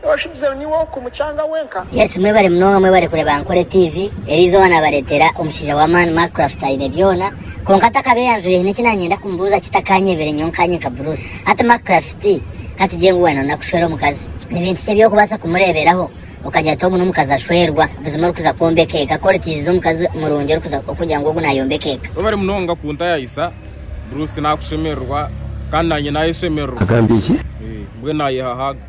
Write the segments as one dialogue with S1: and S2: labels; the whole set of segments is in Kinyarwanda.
S1: washize ni wo ku mucanga wenka.
S2: Yes, mwe bari mnonga mwe bari kureba Ankole TV erizo banabaretera umushija wa Man Minecraft aine byona konkata kabe yanjure ne kinanyenda kumbuza kitakanyebere nyonkanye ka Bruce ata Minecraft kati jengu wano nakushora mukazi n'ibintu cyo byo kubasa kumureberaho ukajya Tom n'umukazi ashwerwa bizuma kuza kombekeka quality zo mukazi murongera kuza kujya ngo gunayombekeka
S3: bari mnonga kunta yayisa Bruce nakushemerwa kandi naye shemerwa
S4: akambiki
S3: mbwe naye hahaga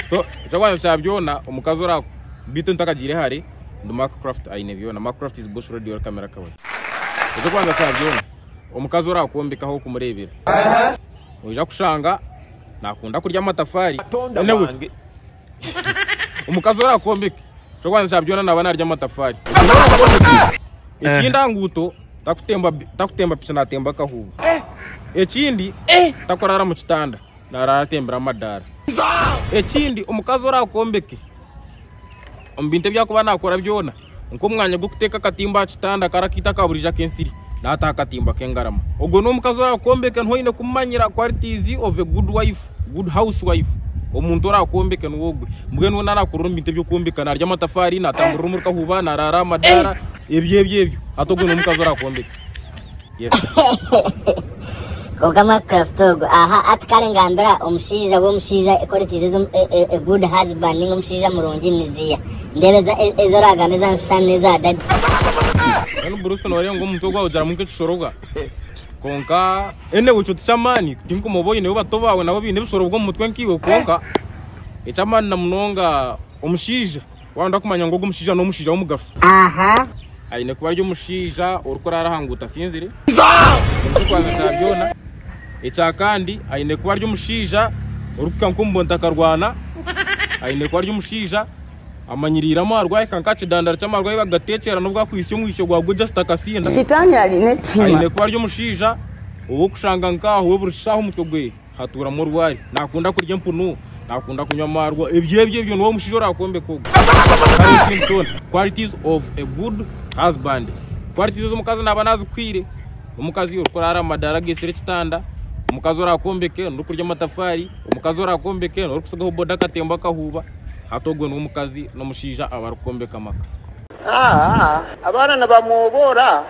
S3: so cyabana cyabyona umukazi ura bito ntakagire hari ndo Minecraft aine byona Minecraft is Bush Radio camera kawe cyabana cyabyona umukazi ura kombekaho kumurebera uja kushanga nakunda kurya amatafari newe umukazi ura kombeka cyabana cyabyona nabana arya amatafari ikinda nguto takutemba picha natemba kahubu ekindi takorara mu kitanda narara tembera amadara ekindi umukazi urakombeke ombinte byakuba nakora byona nko mwanya gwo kuteka katimba kitanda karakita kaburija kensiri nata katimba kengarama ubwo no umukazi urakombeke ntoyine kumanyira qualities of a good wife good housewife omuntu urakombeke n'wogwe mbwe no nakuru mbinte byo kombeka narya amatafari natambura umurka huba narara amadara ebyebyo atogwe no umukazi urakombeke yes
S2: Koga Minecraft ogo aha atkare ngambera umushija wo mushija ekoletize a good husband ngo mushija murongi niziya ndebeza ezoraga neza nshane za dad
S3: ano Bruce no ngo umuntu gwa ujara munke kishoroga konka ene bucuti chamani tinko moboye ne batobawe nabo bine bishorobwo mu mutwe nkiwe konka echamani na munonga umushija wanda kumanya ngo umushija no mushija wo mugasho
S2: aha
S3: aine kuba ryo mushija urukora arahanguta sinzire kwanza cyabyona echa kandi aine kuba ryo mushija uruka nkumbonta karwana aine kuba ryo mushija amanyiriramo arwaye kankaci dandara cyamarwaye bagatekera no bwa kwisyo mwisyo gwa just akasinda
S5: sitani ali netima
S3: aine kuba ryo mushija ubu kushanga nkaho we burushaho umutwe gwe hatura mu rwari nakunda kurya mpunu nakunda kunywa marwa ebyebyo no mushija urakombe kogo qualities of a good husband qualities zo mukazi nabanazi kwire umukazi urukora amadara gesere kitanda umukazi urakombeke no kurya amatafari umukazi urakombeke no kusigaho boda katemba kahuba hatogwe no mukazi no mushija abarukombeka maka
S1: Abana nabamubora